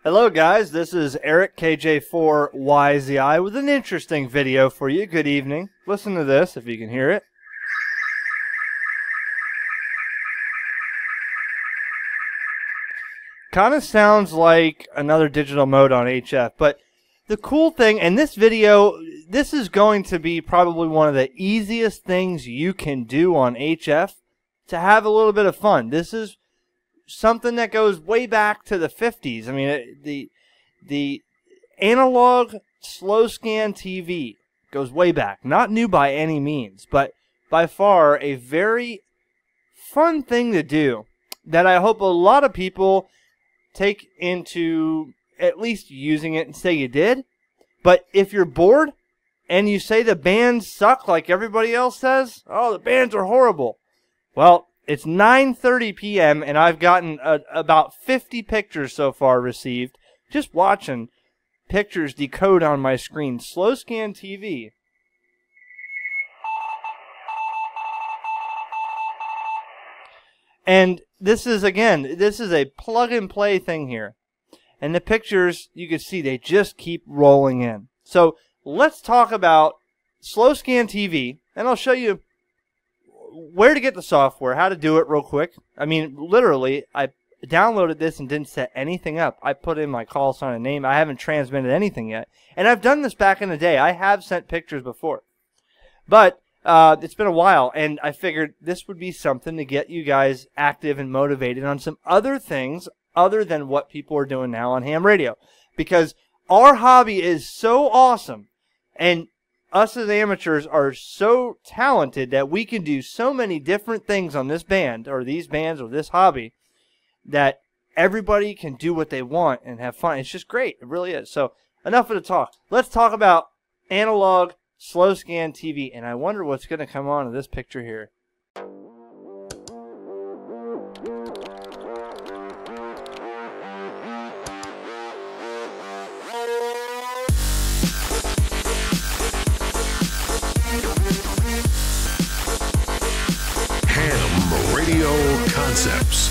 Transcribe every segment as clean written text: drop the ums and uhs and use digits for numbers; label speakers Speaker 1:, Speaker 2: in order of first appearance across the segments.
Speaker 1: Hello guys, this is Eric KJ4YZI with an interesting video for you. Good evening. Listen to this if you can hear it. Kind of sounds like another digital mode on HF, but the cool thing, and this video, this is going to be probably one of the easiest things you can do on HF to have a little bit of fun. This is something that goes way back to the 50s. I mean, the analog slow scan TV goes way back. Not new by any means, but by far a very fun thing to do that I hope a lot of people take into at least using it and say you did. But if you're bored and you say the bands suck like everybody else says, oh, the bands are horrible. Well, it's 9:30 p.m. and I've gotten about 50 pictures so far received. Just watching pictures decode on my screen. Slow scan TV. And this is, again, this is a plug and play thing here. And the pictures, you can see, they just keep rolling in. So let's talk about slow scan TV, and I'll show you where to get the software, how to do it real quick. I mean, literally, I downloaded this and didn't set anything up. I put in my call sign and name. I haven't transmitted anything yet. And I've done this back in the day. I have sent pictures before. But it's been a while, and I figured this would be something to get you guys active and motivated on some other things other than what people are doing now on ham radio. Because our hobby is so awesome, and us as amateurs are so talented that we can do so many different things on this band, or these bands, or this hobby, that everybody can do what they want and have fun. It's just great. It really is. So enough of the talk. Let's talk about analog slow scan TV, and I wonder what's going to come on in this picture here.
Speaker 2: HamRadioConcepts.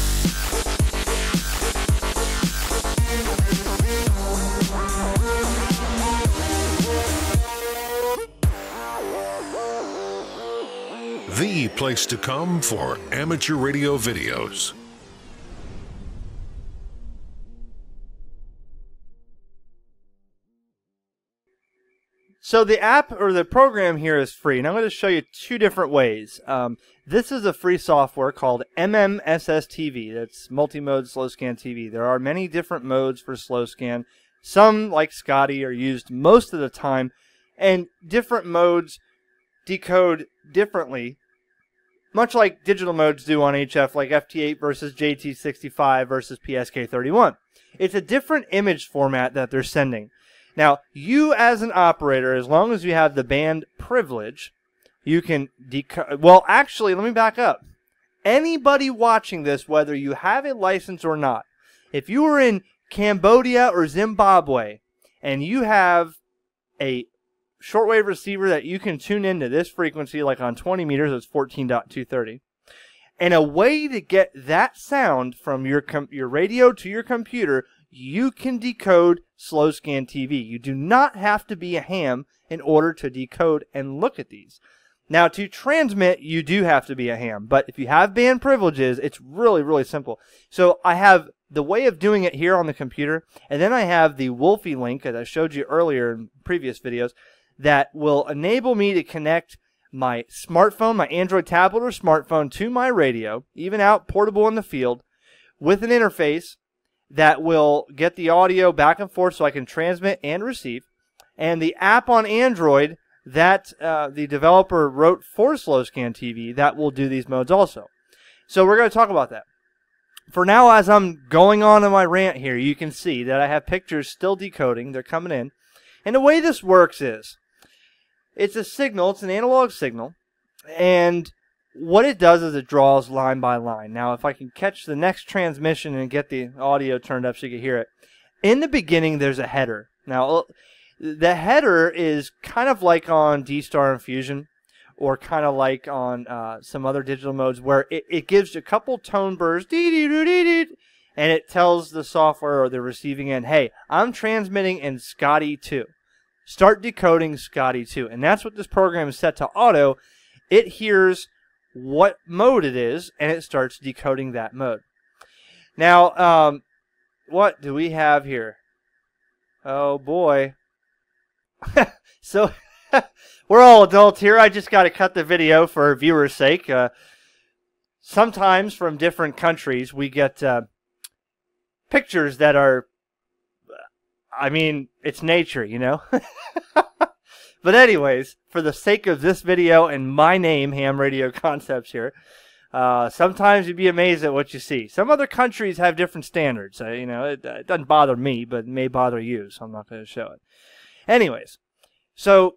Speaker 2: The place to come for amateur radio videos.
Speaker 1: So the app or the program here is free, and I'm going to show you two different ways. This is a free software called SSTV. That's multi-mode slow scan TV. There are many different modes for slow scan. Some, like Scotty, are used most of the time, and different modes decode differently, much like digital modes do on HF, like FT8 versus JT65 versus PSK31. It's a different image format that they're sending. Now, you as an operator, as long as you have the band privilege, you can decode. Well, actually, let me back up. Anybody watching this, whether you have a license or not, if you are in Cambodia or Zimbabwe and you have a shortwave receiver that you can tune into this frequency, like on 20 meters, it's 14.230, and a way to get that sound from your radio to your computer, you can decode slow scan TV. You do not have to be a ham in order to decode and look at these. Now, to transmit, you do have to be a ham, but if you have band privileges, it's really, really simple. So I have the way of doing it here on the computer, and then I have the Wolfie link that I showed you earlier in previous videos that will enable me to connect my smartphone, my Android tablet or smartphone, to my radio, even out portable in the field, with an interface that will get the audio back and forth so I can transmit and receive. And the app on Android that the developer wrote for slow scan TV that will do these modes also. So we're going to talk about that. For now, as I'm going on in my rant here, you can see that I have pictures still decoding. They're coming in. And the way this works is, it's a signal, it's an analog signal, and what it does is it draws line by line. Now, if I can catch the next transmission and get the audio turned up so you can hear it. In the beginning, there's a header. Now, the header is kind of like on D-Star and Fusion, or kind of like on some other digital modes, where it gives a couple tone bursts, and it tells the software or the receiving end, hey, I'm transmitting in Scotty 2. Start decoding Scotty 2. And that's what this program is set to auto. It hears what mode it is, and it starts decoding that mode. Now, what do we have here? Oh, boy. So, we're all adults here. I just got to cut the video for viewers' sake. Sometimes from different countries, we get pictures that are, I mean, it's nature, you know? But anyways, for the sake of this video and my name, HamRadioConcepts here, sometimes you'd be amazed at what you see. Some other countries have different standards. You know, it doesn't bother me, but it may bother you, so I'm not going to show it. Anyways, so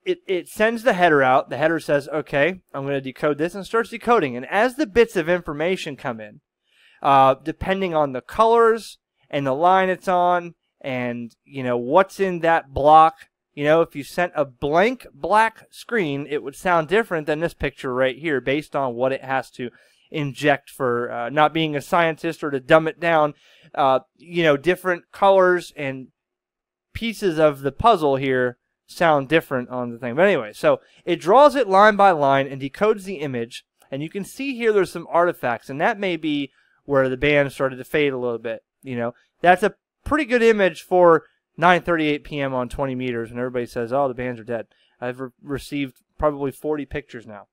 Speaker 1: it sends the header out. The header says, okay, I'm going to decode this, and starts decoding. And as the bits of information come in, depending on the colors and the line it's on, and, you know, what's in that block. You know, if you sent a blank black screen, it would sound different than this picture right here based on what it has to inject for not being a scientist or to dumb it down. You know, different colors and pieces of the puzzle here sound different on the thing. But anyway, so it draws it line by line and decodes the image. And you can see here there's some artifacts, and that may be where the band started to fade a little bit. You know, that's a pretty good image for 9:38 p.m. on 20 meters, and everybody says, oh, the bands are dead. I've received probably 40 pictures now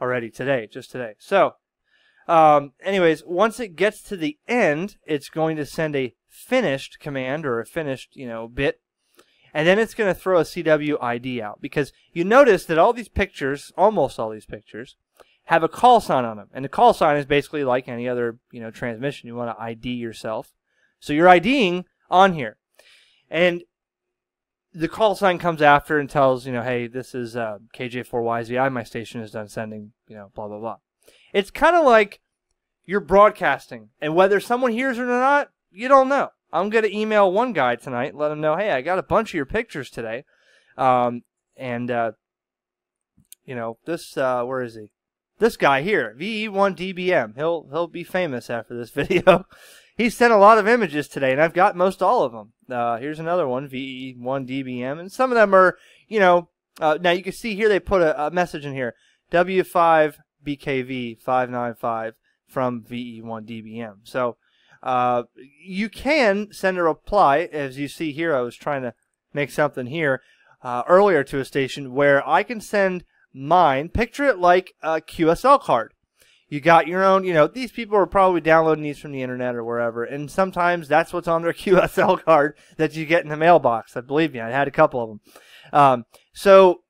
Speaker 1: already today, just today. So, anyways, once it gets to the end, it's going to send a finished command or a finished, you know, bit, and then it's going to throw a CW ID out, because you notice that all these pictures, almost all these pictures, have a call sign on them, and the call sign is basically like any other, you know, transmission. You want to ID yourself, so you're IDing on here, and the call sign comes after and tells, you know, hey, this is KJ4YZI, my station is done sending, you know, blah blah blah. It's kind of like you're broadcasting, and whether someone hears it or not, you don't know. I'm gonna email one guy tonight, let him know, hey, I got a bunch of your pictures today, and you know, this where is he? This guy here, VE1DBM. He'll be famous after this video. He sent a lot of images today, and I've got most all of them. Here's another one, VE1DBM, and some of them are, you know, now you can see here they put a message in here, W5BKV595 from VE1DBM. So you can send a reply, as you see here. I was trying to make something here earlier to a station where I can send mine. Picture it like a QSL card. You got your own, you know, these people are probably downloading these from the internet or wherever, and sometimes that's what's on their QSL card that you get in the mailbox. I believe me, I had a couple of them. So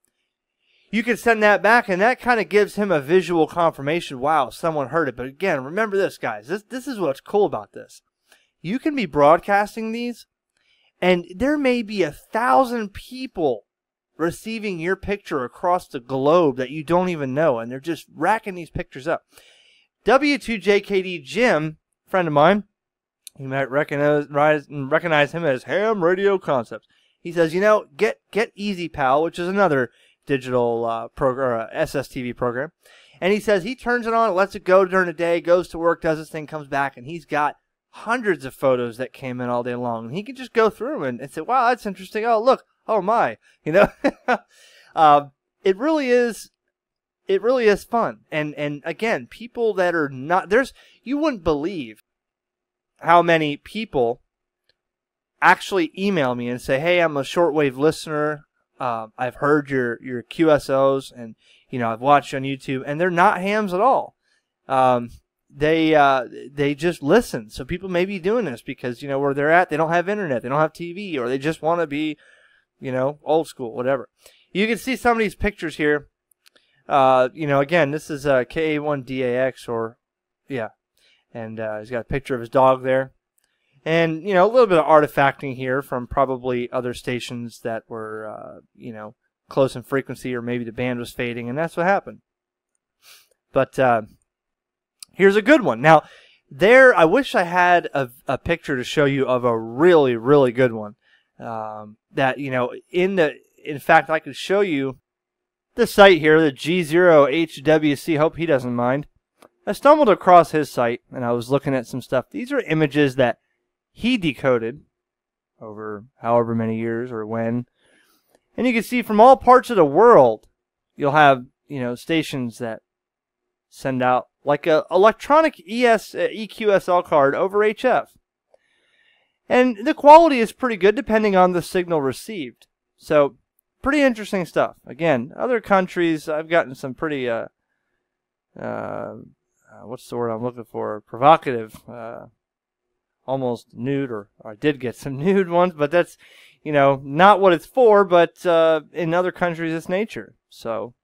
Speaker 1: you can send that back, and that kind of gives him a visual confirmation. Wow, someone heard it. But again, remember this, guys. This is what's cool about this. You can be broadcasting these, and there may be 1,000 people receiving your picture across the globe that you don't even know, and they're just racking these pictures up. W2JKD Jim, friend of mine, you might recognize him as HamRadioConcepts. He says, you know, get Easy Pal, which is another digital program, SSTV program, and he says he turns it on, lets it go during the day, goes to work, does his thing, comes back, and he's got hundreds of photos that came in all day long, and he can just go through them and say, wow, that's interesting. Oh, look. Oh my, you know, it really is fun. And again, people that are not, you wouldn't believe how many people actually email me and say, hey, I'm a shortwave listener. I've heard your QSOs, and, you know, I've watched on YouTube, and they're not hams at all. They just listen. So people may be doing this because, you know, where they're at, they don't have internet, they don't have TV, or they just want to be, you know, old school, whatever. You can see some of these pictures here. You know, again, this is KA1DAX, or, yeah. And he's got a picture of his dog there. And, you know, a little bit of artifacting here from probably other stations that were, you know, close in frequency, or maybe the band was fading, and that's what happened. But here's a good one. Now, I wish I had a picture to show you of a really, really good one. That, you know, in fact, I could show you the site here, the G0HWC, hope he doesn't mind. I stumbled across his site, and I was looking at some stuff. These are images that he decoded over however many years or when. And you can see from all parts of the world, you'll have, stations that send out like a electronic EQSL card over HF. And the quality is pretty good depending on the signal received. So, pretty interesting stuff. Again, other countries, I've gotten some pretty, what's the word I'm looking for? Provocative, almost nude, or I did get some nude ones, but that's, not what it's for, but in other countries it's nature. So,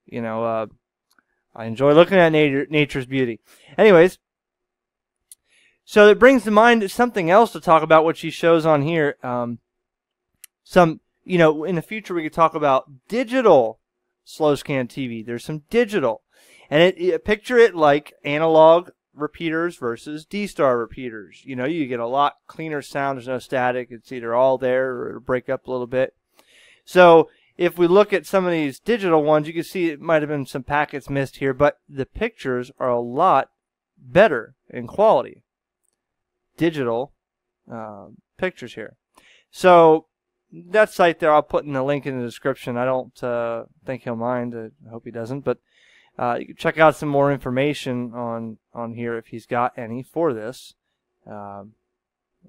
Speaker 1: I enjoy looking at nature's beauty. Anyways, so it brings to mind something else to talk about, which he shows on here. In the future we could talk about digital slow scan TV. There's some digital. And picture it like analog repeaters versus D-Star repeaters. You get a lot cleaner sound. There's no static. It's either all there or it'll break up a little bit. So if we look at some of these digital ones, you can see it might have been some packets missed here, but the pictures are a lot better in quality. Digital pictures here. So that site there, I'll put in the link in the description. I don't think he'll mind. I hope he doesn't. But you can check out some more information on here if he's got any for this. Yeah,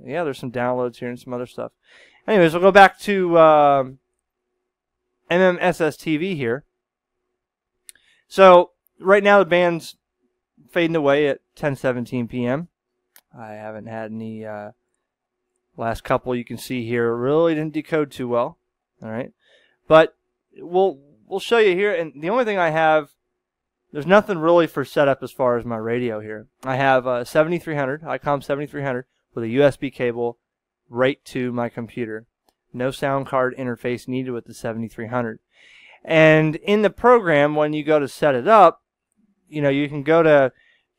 Speaker 1: there's some downloads here and some other stuff. Anyways, we'll go back to SSTV here. So right now the band's fading away at 10:17 p.m. I haven't had any last couple you can see here really didn't decode too well. All right, but we'll show you here. And the only thing I have, there's nothing really for setup as far as my radio here. I have a 7300, ICOM 7300 with a USB cable right to my computer. No sound card interface needed with the 7300. And in the program, when you go to set it up, you can go to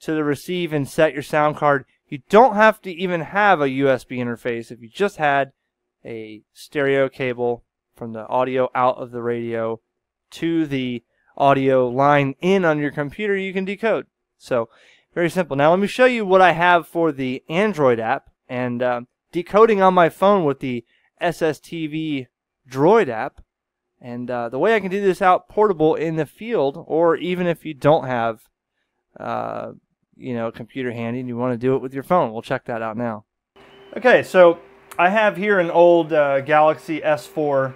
Speaker 1: the receive and set your sound card. You don't have to even have a USB interface. If you just had a stereo cable from the audio out of the radio to the audio line in on your computer, you can decode. So, very simple. Now, let me show you what I have for the Android app and decoding on my phone with the SSTV Droid app. And the way I can do this out portable in the field, or even if you don't have a computer handy and you want to do it with your phone. We'll check that out now. Okay, so I have here an old Galaxy S4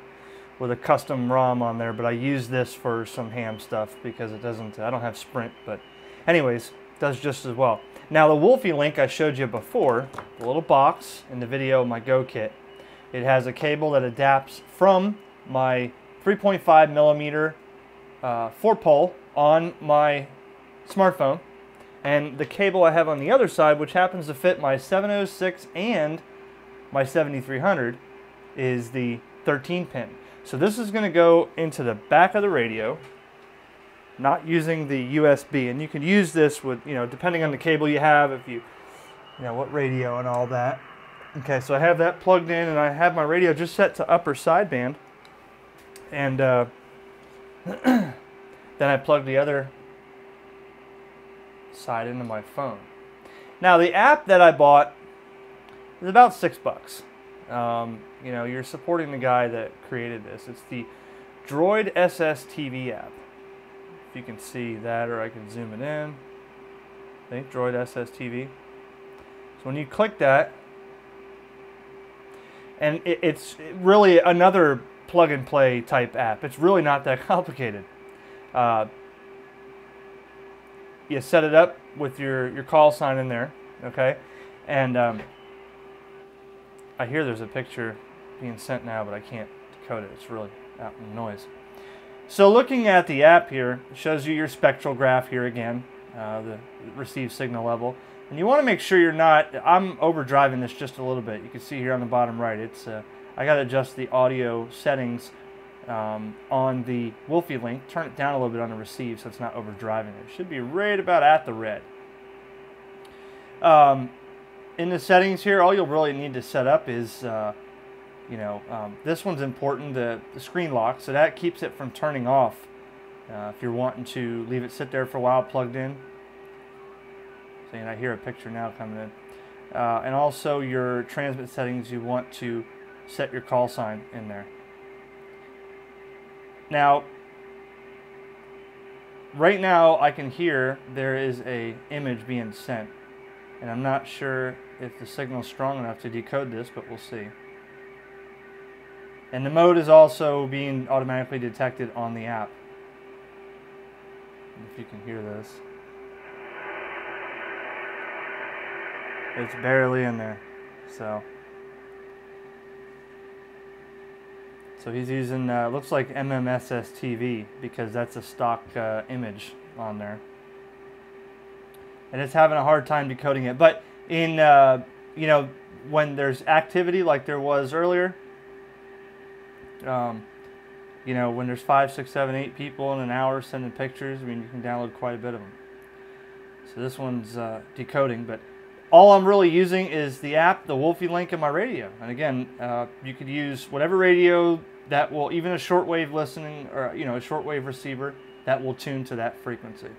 Speaker 1: with a custom ROM on there, but I use this for some ham stuff because it doesn't, I don't have Sprint, but anyways, it does just as well. Now the Wolfie Link I showed you before, the little box in the video, my Go Kit, it has a cable that adapts from my 3.5 millimeter 4-pole on my smartphone, and the cable I have on the other side, which happens to fit my 706 and my 7300, is the 13 pin. So this is going to go into the back of the radio, not using the USB. And you can use this with, depending on the cable you have, if you what radio and all that. Okay, so I have that plugged in, and I have my radio just set to upper sideband. And then I plug the other side into my phone. Now the app that I bought is about $6. You're supporting the guy that created this. It's the Droid SSTV app. If you can see that, or I can zoom it in. I think Droid SSTV. So when you click that, and it's really another plug and play type app. It's really not that complicated. You set it up with your call sign in there, okay? And I hear there's a picture being sent now, but I can't decode it. It's really out in the noise. So looking at the app here, it shows you your spectral graph here again, the received signal level. And you want to make sure you're not, I'm overdriving this just a little bit. You can see here on the bottom right, it's I got to adjust the audio settings on the Wolfie Link, turn it down a little bit on the receive so it's not overdriving it. It should be right about at the red. In the settings here, all you'll really need to set up is, this one's important, the screen lock, so that keeps it from turning off if you're wanting to leave it sit there for a while plugged in. So I hear a picture now coming in. And also your transmit settings, you want to set your call sign in there. Now, right now I can hear there is a image being sent, and I'm not sure if the signal is strong enough to decode this, but we'll see. And the mode is also being automatically detected on the app. If you can hear this. It's barely in there. So he's using, looks like SSTV, because that's a stock image on there. And it's having a hard time decoding it. But in, you know, when there's activity like there was earlier, you know, when there's 5, 6, 7, 8 people in an hour sending pictures, I mean, you can download quite a bit of them. So this one's decoding, but all I'm really using is the app, the Wolfie link, in my radio. And again, you could use whatever radio that will, even a shortwave listening, or you know, a shortwave receiver that will tune to that frequency.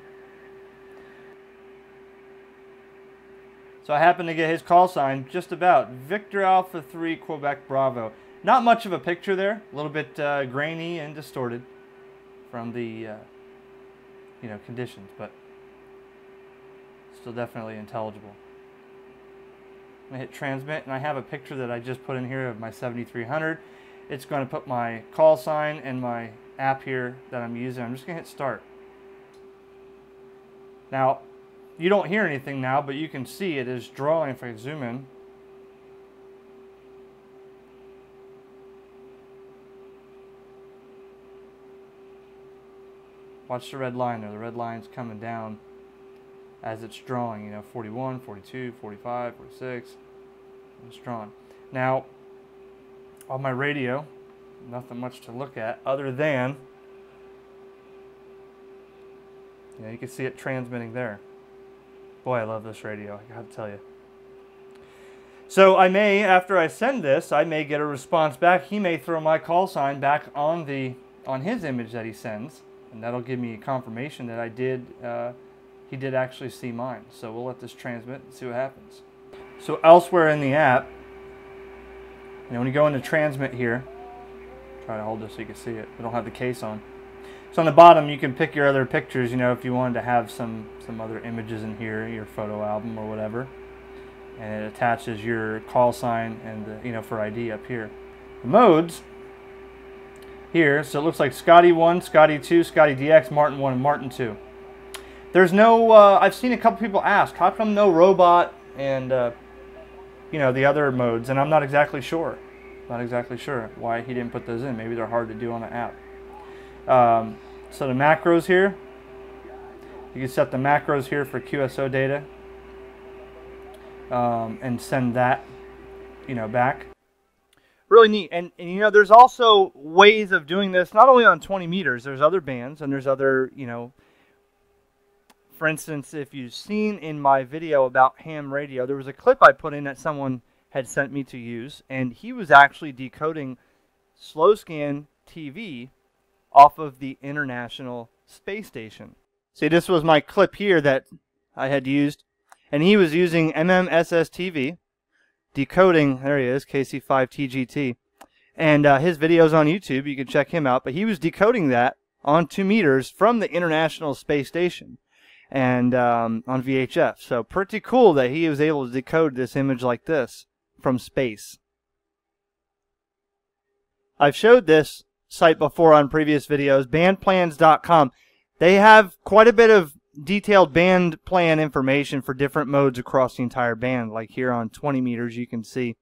Speaker 1: So I happened to get his call sign just about Victor Alpha 3 Quebec Bravo. Not much of a picture there, a little bit grainy and distorted from the you know, conditions, but still definitely intelligible. I'm going to hit transmit, and I have a picture that I just put in here of my 7300. It's going to put my call sign and my app here that I'm using. I'm just going to hit start. Now, you don't hear anything now, but you can see it is drawing. If I zoom in, watch the red line there. The red line's coming down as it's drawing, you know, 41, 42, 45, 46. It's drawing. Now, on my radio, nothing much to look at other than, you know, you can see it transmitting there. Boy, I love this radio, I gotta tell you. So I may, after I send this, I may get a response back. He may throw my call sign back on his image that he sends, and that'll give me confirmation that he did actually see mine. So we'll let this transmit and see what happens. So elsewhere in the app, you know, when you go into transmit here, try to hold this so you can see it. We don't have the case on. So on the bottom, you can pick your other pictures, you know, if you wanted to have some other images in here, your photo album or whatever. And it attaches your call sign and the, you know, for ID up here. The modes here, so it looks like Scotty 1, Scotty 2, Scotty DX, Martin 1, and Martin 2. There's no, I've seen a couple people ask, how come no robot and, you know, the other modes? And I'm not exactly sure. Not exactly sure why he didn't put those in. Maybe they're hard to do on an app. So the macros here, you can set the macros here for QSO data and send that, you know, back. Really neat. And you know, there's also ways of doing this, not only on 20 meters, there's other bands and there's other, you know, for instance, if you've seen in my video about ham radio, there was a clip I put in that someone had sent me to use, and he was actually decoding slow scan TV off of the International Space Station. See, this was my clip here that I had used, and he was using SSTV, decoding, there he is, KC5TGT, and his video's on YouTube, you can check him out, but he was decoding that on 2 meters from the International Space Station, and on VHF. So pretty cool that he was able to decode this image like this from space. I've showed this site before on previous videos, bandplans.com. They have quite a bit of detailed band plan information for different modes across the entire band. Like here on 20 meters, you can see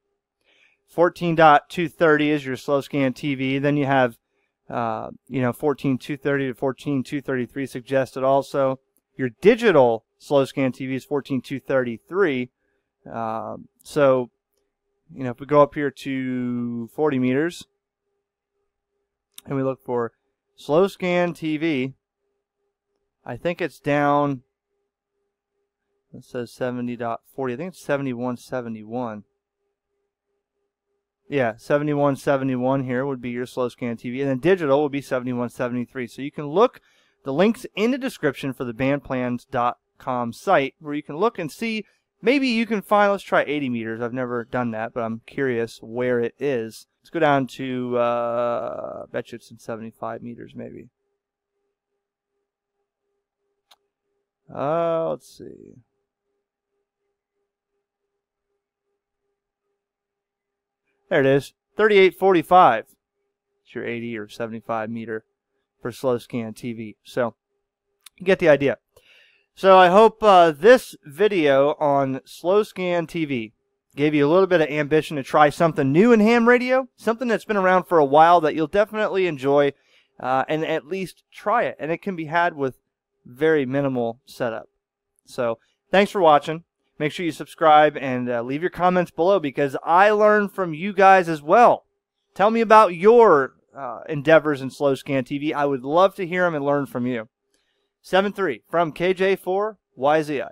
Speaker 1: 14.230 is your slow scan TV. Then you have, you know, 14.230 to 14.233 suggested also. Your digital slow scan TV is 14.233. So, you know, if we go up here to 40 meters and we look for slow scan TV, I think it's down, it says 70.40. I think it's 7171. Yeah, 7171 here would be your slow scan TV. And then digital would be 7173. So you can look, the links in the description for the bandplans.com HamRadioCom site where you can look and see. Maybe you can find, let's try 80 meters. I've never done that, but I'm curious where it is. Let's go down to, I bet you it's in 75 meters maybe. Let's see. There it is, 3845. It's your 80 or 75 meter for slow scan TV. So you get the idea. So I hope this video on slow scan TV gave you a little bit of ambition to try something new in ham radio, something that's been around for a while that you'll definitely enjoy, and at least try it. And it can be had with very minimal setup. So thanks for watching. Make sure you subscribe and leave your comments below, because I learn from you guys as well. Tell me about your endeavors in slow scan TV. I would love to hear them and learn from you. 7-3 from KJ4YZI.